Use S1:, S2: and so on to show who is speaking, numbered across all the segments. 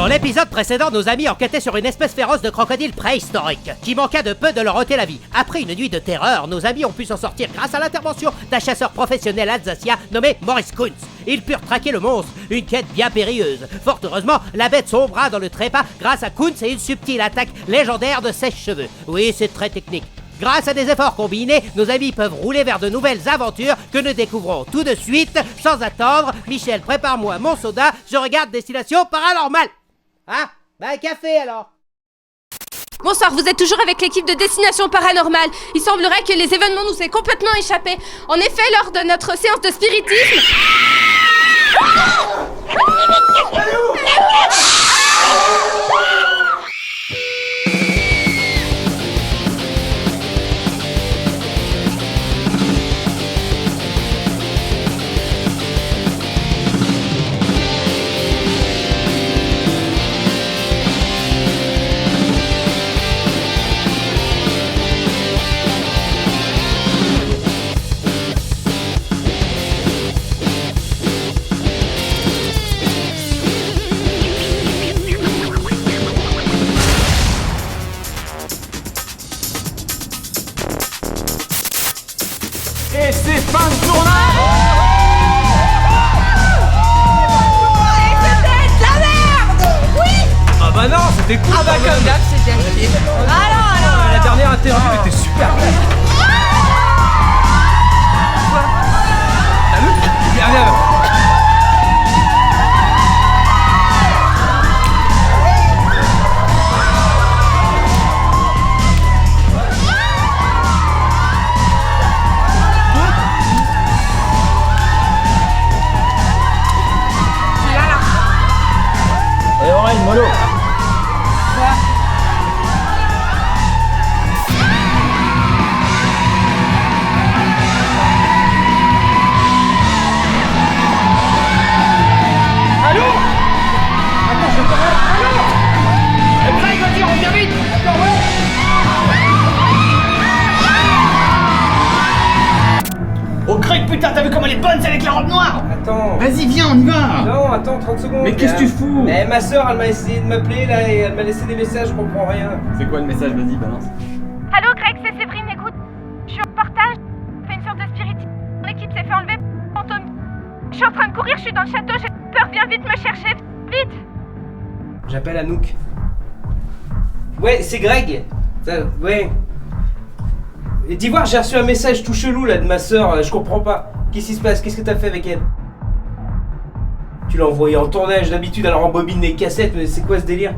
S1: l'épisode précédent, nos amis enquêtaient sur une espèce féroce de crocodile préhistorique qui manqua de peu de leur ôter la vie. Après une nuit de terreur, nos amis ont pu s'en sortir grâce à l'intervention d'un chasseur professionnel alsacien nommé Maurice Kunz. Ils purent traquer le monstre, une quête bien périlleuse. Fort heureusement, la bête sombra dans le trépas grâce à Kunz et une subtile attaque légendaire de sèche-cheveux. Oui, c'est très technique. Grâce à des efforts combinés, nos amis peuvent rouler vers de nouvelles aventures que nous découvrons tout de suite, sans attendre. Michel, prépare-moi mon soda, je regarde Destination Paranormale. Ah, bah un café alors.
S2: Bonsoir, vous êtes toujours avec l'équipe de Destination Paranormale. Il semblerait que les événements nous aient complètement échappé. En effet, lors de notre séance de spiritisme...
S3: Et c'est fin de tournage.
S2: C'était de la merde. Oui.
S3: Ah bah non, c'était cool.
S2: Ah bah comme d'hab, c'était agité. Alors.
S3: La dernière interview était super belle. T'as vu? Viens. Et oreille, mollo. Allô? Attends, je te rends. Allô? Greg, vas-y, on vient vite. D'accord, ouais. Oh Greg, putain, t'as vu comme elle est bonne, celle avec la robe noire?
S4: Attends.
S3: Vas-y, viens, on y va.
S4: Non, attends 30 secondes.
S3: Mais qu'est-ce que tu fous?
S4: Eh, ma soeur, elle m'a essayé de m'appeler là et elle m'a laissé des messages, je comprends rien.
S3: C'est quoi le message? Vas-y, balance.
S2: Allô Greg, c'est Séverine, écoute. Je suis au reportage. Je fais une sorte de spiritisme. Mon équipe s'est fait enlever par fantôme. Je suis en train de courir, je suis dans le château, j'ai peur, viens vite me chercher. Vite.
S4: J'appelle Anouk. Ouais, c'est Greg. Ouais. Et d'Ivoire, j'ai reçu un message tout chelou là de ma soeur, je comprends pas. Qu'est-ce qui se passe? Qu'est-ce que t'as fait avec elle? Tu l'as envoyé en tournage, d'habitude elle rembobine les cassettes, mais c'est quoi ce délire?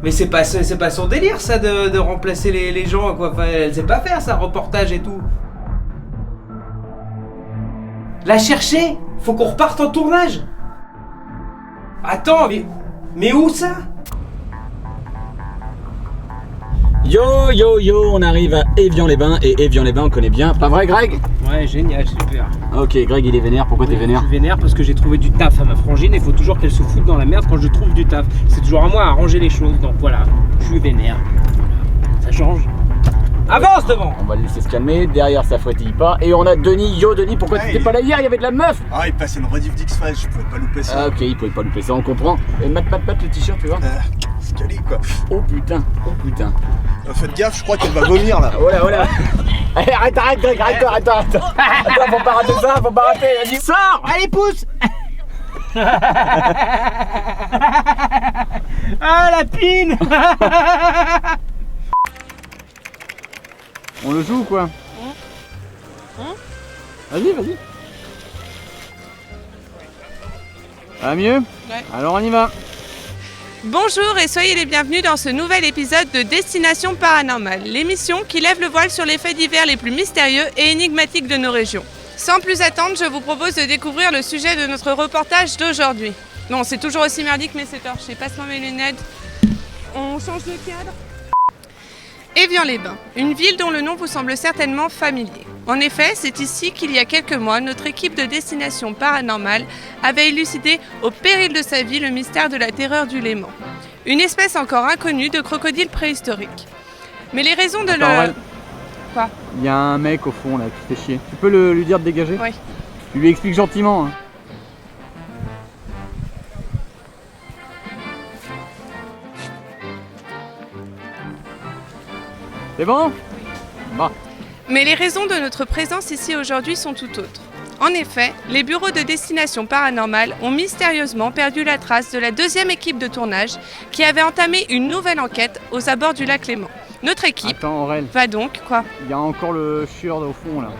S4: Mais c'est pas son délire ça de remplacer les gens quoi, enfin elle sait pas faire ça, reportage et tout. La chercher? Faut qu'on reparte en tournage? Attends, mais où ça?
S5: Yo, on arrive à Évian-les-Bains, et Évian-les-Bains on connaît bien, pas vrai Greg?
S4: Ouais, génial, super.
S5: Ok, Greg il est vénère, pourquoi t'es vénère?
S4: Je suis vénère parce que j'ai trouvé du taf à ma frangine et il faut toujours qu'elle se foute dans la merde quand je trouve du taf. C'est toujours à moi à arranger les choses, donc voilà, je suis vénère. Ça change. Avance devant!
S5: On va le laisser se calmer, derrière ça frétille pas, et on a Denis. Yo Denis, pourquoi
S6: Ouais,
S5: t'étais pas là hier? Il y avait de la meuf!
S6: Ah, il passait une rediff d'X-Files, je pouvais pas louper ça.
S5: Ah ok, il pouvait pas louper ça, on comprend. Et Matt, le t-shirt tu vois?
S6: Scali quoi.
S5: Oh putain.
S6: Faites gaffe, je crois qu'elle va vomir là.
S5: Voilà. Allez, arrête Greg, arrête. Attends, faut pas rater ça, vas-y, sors!
S3: Allez, pousse. Ah, la pine.
S5: On le joue ou quoi? Vas-y. Ah mieux?
S7: Ouais.
S5: Alors on y va.
S7: Bonjour et soyez les bienvenus dans ce nouvel épisode de Destination Paranormale, l'émission qui lève le voile sur les faits divers les plus mystérieux et énigmatiques de nos régions. Sans plus attendre, je vous propose de découvrir le sujet de notre reportage d'aujourd'hui. Non, c'est toujours aussi merdique mais c'est torché, je passe-moi mes lunettes. On change de cadre. Évian-les-Bains, une ville dont le nom vous semble certainement familier. En effet, c'est ici qu'il y a quelques mois, notre équipe de Destination Paranormale avait élucidé au péril de sa vie le mystère de la terreur du Léman. Une espèce encore inconnue de crocodile préhistorique. Mais les raisons de
S5: Attends,
S7: Quoi?
S5: Il y a un mec au fond là qui fait chier. Tu peux lui dire de dégager?
S7: Oui.
S5: Tu lui expliques gentiment. Hein. C'est bon? Bon.
S7: Mais les raisons de notre présence ici aujourd'hui sont tout autres. En effet, les bureaux de Destination Paranormale ont mystérieusement perdu la trace de la deuxième équipe de tournage qui avait entamé une nouvelle enquête aux abords du lac Léman. Notre équipe
S5: Attends, Aurel,
S7: va donc, quoi?
S5: il y a encore le chieur au fond là.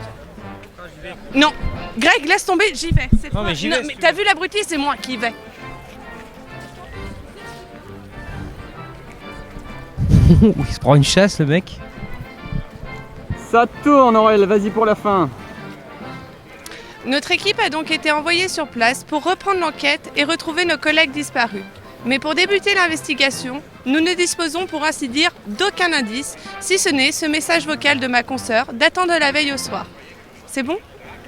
S7: Non, Greg, laisse tomber, j'y vais. Cette
S4: Non,
S7: fois.
S4: mais j'y vais, si
S7: mais
S4: tu
S7: t'as vu l'abruti, c'est moi qui y vais.
S4: Il se prend une chasse, le mec.
S5: Ça tourne, Aurel, vas-y pour la fin.
S7: Notre équipe a donc été envoyée sur place pour reprendre l'enquête et retrouver nos collègues disparus. Mais pour débuter l'investigation, nous ne disposons pour ainsi dire d'aucun indice, si ce n'est ce message vocal de ma consoeur datant de la veille au soir. C'est bon?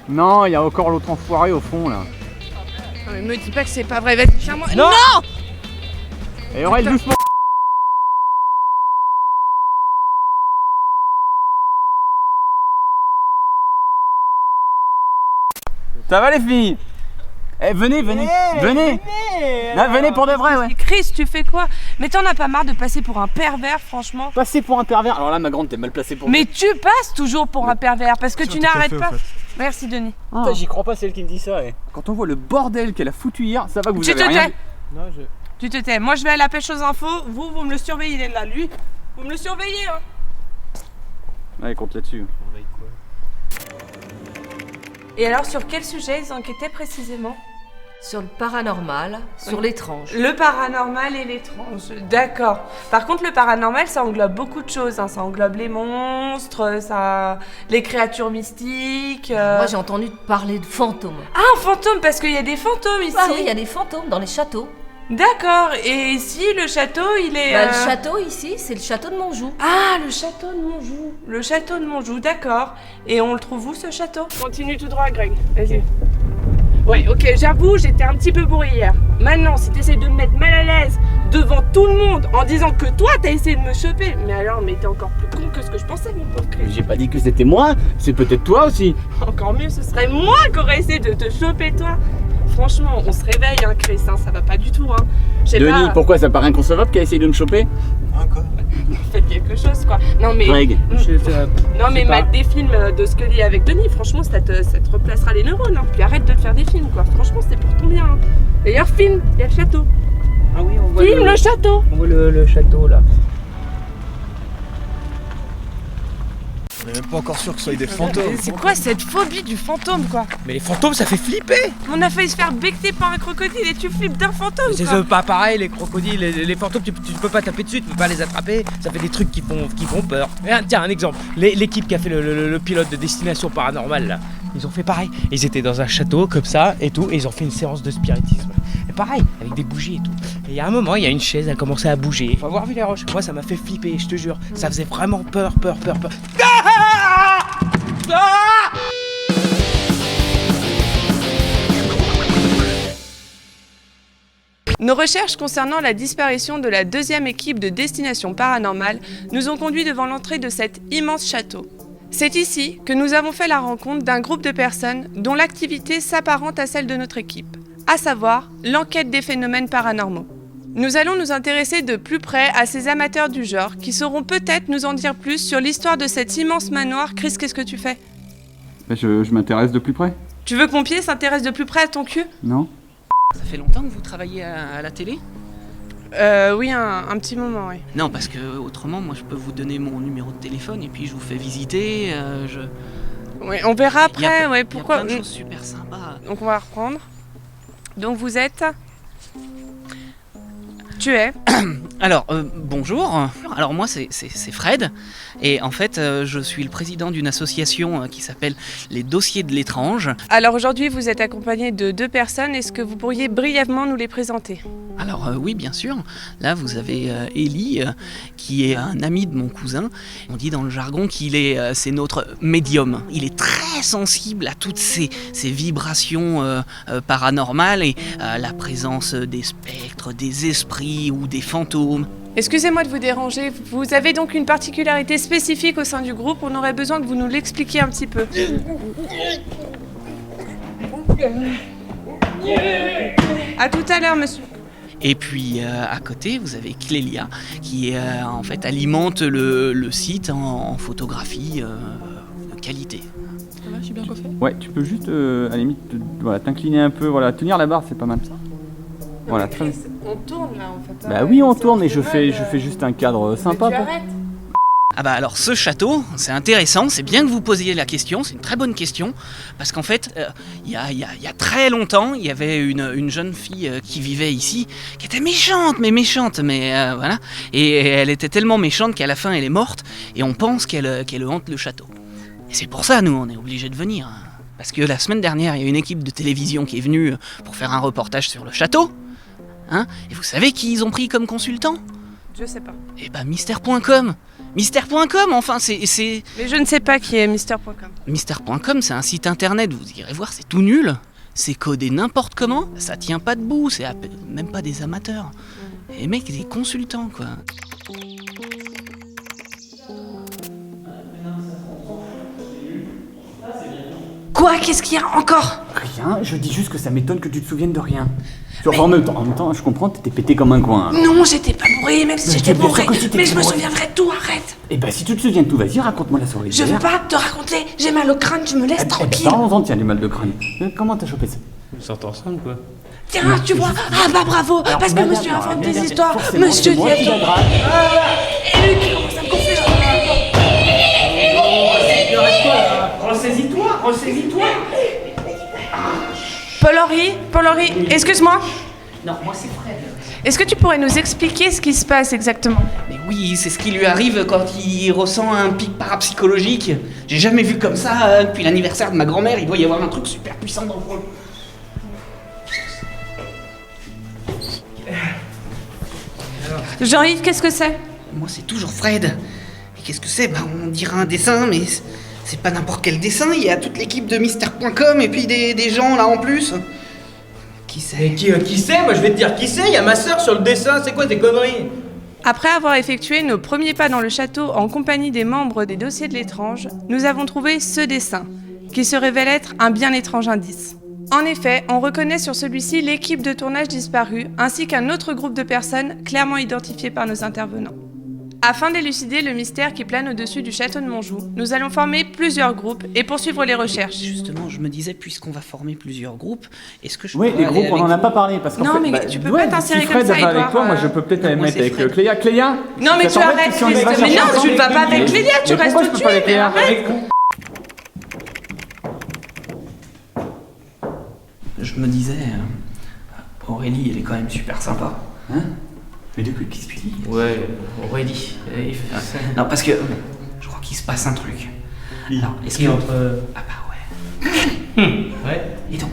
S5: Non, il y a encore l'autre enfoiré au fond là.
S7: Non mais me dis pas que c'est pas vrai, vas-y, tiens-moi.
S4: Non.
S5: Et Aurel, doucement. Ça va les filles? Eh, venez. Non, venez pour de vrai, ouais.
S7: Chris, tu fais quoi? Mais t'en as pas marre de passer pour un pervers, franchement?
S5: Passer pour un pervers. Alors là, ma grande, t'es mal placée pour
S7: Mais tu passes toujours pour un pervers parce que tu n'arrêtes pas. Merci Denis.
S5: Putain, j'y crois pas, c'est elle qui me dit ça. Quand on voit le bordel qu'elle a foutu hier, ça va que vous
S7: Tu
S5: avez
S7: te
S5: rien
S7: tais.
S5: dit.
S4: Non,
S7: Tu te tais. Moi je vais à la pêche aux infos. Vous me le surveillez, il est là, lui. Vous me le surveillez, hein.
S5: Ouais, compte là-dessus.
S7: Et alors, sur quel sujet ils enquêtaient précisément?
S8: Sur le paranormal, sur l'étrange.
S7: Le paranormal et l'étrange, d'accord. Par contre, le paranormal, ça englobe beaucoup de choses. Hein. Ça englobe les monstres, les créatures mystiques.
S8: Moi, j'ai entendu parler de fantômes.
S7: Ah, fantômes, parce qu'il y a des fantômes ici.
S8: Ah oui, il y a des fantômes dans les châteaux.
S7: D'accord. Et ici, le château, il est...
S8: Le château ici, c'est le château de Montjoux.
S7: Ah, le château de Montjoux. Le château de Montjoux, d'accord. Et on le trouve où, ce château? Continue tout droit, Greg. Vas-y. Ouais, ok, j'avoue, j'étais un petit peu bourré hier. Maintenant, si t'essayes de me mettre mal à l'aise devant tout le monde en disant que toi, t'as essayé de me choper, mais alors, mais t'es encore plus con que ce que je pensais, mon pauvre Chris.
S5: J'ai pas dit que c'était moi, c'est peut-être toi aussi.
S7: Encore mieux, ce serait moi qui aurais essayé de te choper, toi. Franchement, on se réveille, hein, Chris, hein, ça va pas du tout, hein.
S5: Denis, pourquoi ça paraît inconcevable qu'elle essaye de me choper?
S6: Hein, quoi?
S7: Faites quelque chose, quoi. Non, mais...
S5: Greg.
S7: Non mais mate des films de Scully avec Denis, franchement ça te replacera les neurones, hein. Puis arrête de te faire des films quoi, franchement c'est pour ton bien. Hein. D'ailleurs film, il y a le château.
S4: Ah oui, on voit
S7: Le château.
S4: On voit le château là.
S6: On est même pas encore sûr que ce soit des fantômes.
S7: C'est quoi cette phobie du fantôme quoi?
S4: Mais les fantômes, ça fait flipper.
S7: On a failli se faire becter par un crocodile et tu flippes d'un fantôme
S4: C'est
S7: quoi.
S4: pas pareil, les crocodiles, les fantômes, tu peux pas taper dessus, tu peux pas les attraper, ça fait des trucs qui font peur. Tiens, un exemple, l'équipe qui a fait le pilote de Destination Paranormale là, ils ont fait pareil. Ils étaient dans un château comme ça et tout, et ils ont fait une séance de spiritisme. Et pareil, avec des bougies et tout. Et il y a un moment, il y a une chaise, elle a commencé à bouger. Faut avoir vu les roches. Moi, ça m'a fait flipper, je te jure. Ça faisait vraiment peur.
S7: Nos recherches concernant la disparition de la deuxième équipe de Destination Paranormale nous ont conduits devant l'entrée de cet immense château. C'est ici que nous avons fait la rencontre d'un groupe de personnes dont l'activité s'apparente à celle de notre équipe, à savoir l'enquête des phénomènes paranormaux. Nous allons nous intéresser de plus près à ces amateurs du genre qui sauront peut-être nous en dire plus sur l'histoire de cet immense manoir. Chris, qu'est-ce que tu fais?
S5: Je m'intéresse de plus près.
S7: Tu veux que mon pied s'intéresse de plus près à ton cul?
S5: Non.
S9: Ça fait longtemps que vous travaillez à la télé?
S7: Oui, un petit moment, oui.
S9: Non, parce que autrement, moi, je peux vous donner mon numéro de téléphone et puis je vous fais visiter.
S7: Oui, on verra après, ouais, pourquoi.
S9: Il y a plein de choses super sympas.
S7: Donc on va reprendre. Donc vous êtes... Tu es...
S9: Alors, bonjour. Alors moi, c'est Fred. Et en fait, je suis le président d'une association qui s'appelle Les Dossiers de l'étrange.
S7: Alors aujourd'hui, vous êtes accompagné de 2 personnes. Est-ce que vous pourriez brièvement nous les présenter?
S9: Alors oui, bien sûr. Là, vous avez Ellie, qui est un ami de mon cousin. On dit dans le jargon qu'il c'est notre médium. Il est très sensible à toutes ces vibrations paranormales et à la présence des spectres, des esprits ou des fantômes.
S7: Excusez-moi de vous déranger. Vous avez donc une particularité spécifique au sein du groupe. On aurait besoin que vous nous l'expliquiez un petit peu. À tout à l'heure, monsieur.
S9: Et puis à côté, vous avez Clélia qui en fait alimente le site en photographie de qualité.
S7: Ça va, je suis bien coiffée.
S5: Ouais, tu peux juste, à la limite, voilà, t'incliner un peu, voilà, tenir la barre, c'est pas mal ça. Voilà, très bien.
S7: On tourne là en fait.
S5: Bah oui, on tourne et je fais juste un cadre sympa.
S7: Mais tu arrêtes.
S9: Ah bah alors ce château, c'est intéressant, c'est bien que vous posiez la question, c'est une très bonne question, parce qu'en fait, il y a très longtemps, il y avait une jeune fille qui vivait ici, qui était méchante, mais voilà, et elle était tellement méchante qu'à la fin elle est morte, et on pense qu'elle hante le château. Et c'est pour ça, nous, on est obligés de venir, hein. Parce que la semaine dernière, il y a une équipe de télévision qui est venue pour faire un reportage sur le château, hein, et vous savez qui ils ont pris comme consultant ?
S7: Je sais pas.
S9: Eh bah Mystère.com. Mystère.com, enfin, c'est...
S7: Mais je ne sais pas qui est Mystère.com.
S9: Mystère.com, c'est un site internet, vous irez voir, c'est tout nul. C'est codé n'importe comment, ça tient pas debout, c'est même pas des amateurs. Et les mecs, des consultants, quoi.
S7: Quoi ? Qu'est-ce qu'il y a encore ?
S5: Rien, je dis juste que ça m'étonne que tu te souviennes de rien. Enfin, en même temps, je comprends, t'étais pété comme un coin.
S7: Non, j'étais pas bourré, même si j'étais
S5: bien sûr
S7: bourré.
S5: que si t'étais
S7: Mais je me
S5: bourré.
S7: souviendrai de tout, arrête.
S5: Et bah si tu te souviens de tout, vas-y, raconte-moi la soirée
S7: Je veux pas te raconter, j'ai mal au crâne, tu me laisses tranquille.
S5: Parlons-en, tiens, du mal de crâne. Comment t'as chopé ça?
S4: Ils sortent ensemble quoi.
S7: Tiens, tu vois, ah bah bravo, parce que monsieur invente des histoires, monsieur dit à tout. Et lui qui commence à me gonfler,
S4: Ressaisis-toi.
S7: Paul-Henri, excuse-moi.
S9: Non, moi c'est Fred.
S7: Est-ce que tu pourrais nous expliquer ce qui se passe exactement ?
S9: Mais oui, c'est ce qui lui arrive quand il ressent un pic parapsychologique. J'ai jamais vu comme ça depuis l'anniversaire de ma grand-mère, il doit y avoir un truc super puissant dans le fond.
S7: Jean-Yves, qu'est-ce que c'est ?
S9: Moi c'est toujours Fred. Et qu'est-ce que c'est ? Bah on dirait un dessin, mais c'est pas n'importe quel dessin, il y a toute l'équipe de Mystère.com et puis des gens là en plus. Qui c'est ?
S4: Mais qui c'est ? Moi je vais te dire qui c'est, il y a ma soeur sur le dessin, c'est quoi tes conneries ?
S7: Après avoir effectué nos premiers pas dans le château en compagnie des membres des dossiers de l'étrange, nous avons trouvé ce dessin, qui se révèle être un bien étrange indice. En effet, on reconnaît sur celui-ci l'équipe de tournage disparue, ainsi qu'un autre groupe de personnes clairement identifiées par nos intervenants. Afin d'élucider le mystère qui plane au-dessus du château de Montjoux, nous allons former plusieurs groupes et poursuivre les recherches.
S9: Justement, je me disais, puisqu'on va former plusieurs groupes, est-ce que je
S5: Oui,
S9: pourrais
S5: les
S9: aller
S5: groupes, on
S9: avec
S5: en a
S9: vous
S5: pas parlé parce qu'en
S7: Non,
S5: fait,
S7: mais tu peux pas t'insérer
S5: si
S7: comme
S5: Fred
S7: ça,
S5: va avec
S7: Edouard,
S5: toi, moi je peux peut-être
S9: Non,
S5: aller
S9: moi,
S5: mettre
S9: c'est
S5: avec
S9: Fred.
S5: Cléa. Cléa.
S7: Non, mais tu arrêtes,
S5: si on y va
S7: Christ, mais
S5: chercher
S7: non,
S5: ensemble
S7: tu ne vas pas avec Clélia, tu
S5: Mais
S7: restes
S5: pourquoi je
S7: où
S5: peux
S7: tu
S5: pas
S7: es,
S5: avec
S7: mais
S5: Cléa
S7: arrête.
S9: Je me disais, Aurélie, elle est quand même super sympa.
S5: Hein? Mais depuis qu'est-ce que tu dis?
S9: Ouais, Aurélie. Non, parce que je crois qu'il se passe un truc. Alors, est-ce que... Ah bah ouais.
S4: Ouais.
S9: Et donc,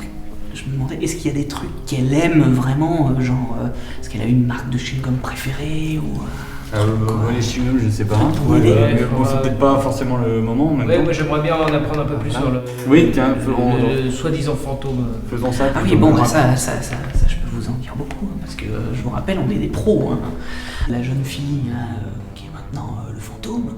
S9: je me demandais, est-ce qu'il y a des trucs qu'elle aime vraiment, genre, est-ce qu'elle a une marque de chewing-gum préférée ou...
S5: Les chewing-gums, je sais pas.
S9: Pour aider.
S5: Bon, c'est peut-être pas forcément le moment en même
S4: Ouais,
S5: temps.
S4: moi j'aimerais bien en apprendre un peu plus sur le.
S5: Oui, tiens,
S4: le soi-disant fantôme.
S5: Faisons ça.
S9: Ah oui, bon, bah ça, je peux vous en dire beaucoup, hein, parce que je vous rappelle, on est des pros. Hein. La jeune fille qui est maintenant le fantôme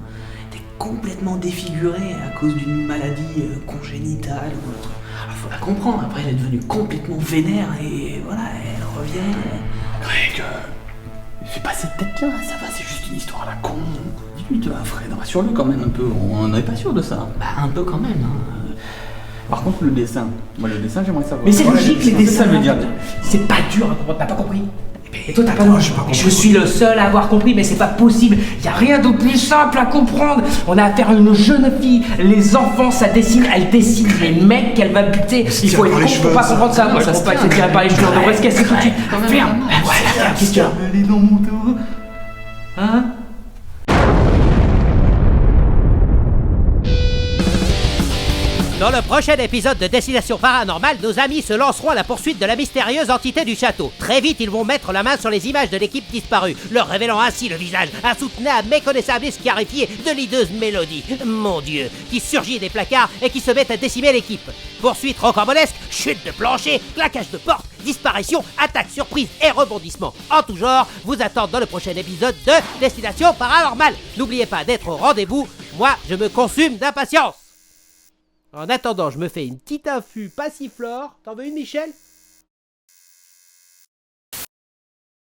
S9: était complètement défigurée à cause d'une maladie congénitale ou autre. Alors faut la comprendre, après elle est devenue complètement vénère et voilà, elle revient.
S5: Greg, fais pas cette tête-là, ça va, c'est juste une histoire à la con. Dis-lui, tu vois, Fred, rassure-le quand même un peu, on n'est pas sûr de ça.
S9: Bah un peu quand même. Hein.
S5: Par contre, le dessin, moi le dessin, j'aimerais savoir.
S3: Mais c'est logique, les dessins,
S5: ça veut dire.
S3: c'est pas dur à comprendre, t'as pas compris? Et toi, t'as pas compris. Je suis le seul à avoir compris, mais c'est pas possible. Y a rien de plus simple à comprendre. On a affaire à une jeune fille. Les enfants, ça dessine, elle dessine les mecs qu'elle va buter. Il faut être con pour pas comprendre ça. Moi, je pense pas que c'est tiré par les cheveux. On devrait se casser tout de suite. Ferme. Voilà, qu'est-ce qu'il y a? Elle est dans mon dos. Hein?
S1: Dans le prochain épisode de Destination Paranormale, nos amis se lanceront à la poursuite de la mystérieuse entité du château. Très vite, ils vont mettre la main sur les images de l'équipe disparue, leur révélant ainsi le visage insoutenable, méconnaissable et scarifié de l'ideuse Mélodie, mon Dieu, qui surgit des placards et qui se met à décimer l'équipe. Poursuite rocambolesque, chute de plancher, claquage de porte, disparition, attaque surprise et rebondissement en tout genre vous attendent dans le prochain épisode de Destination Paranormale. N'oubliez pas d'être au rendez-vous, moi je me consume d'impatience. En attendant, je me fais une petite infu passiflore. T'en veux une, Michel ?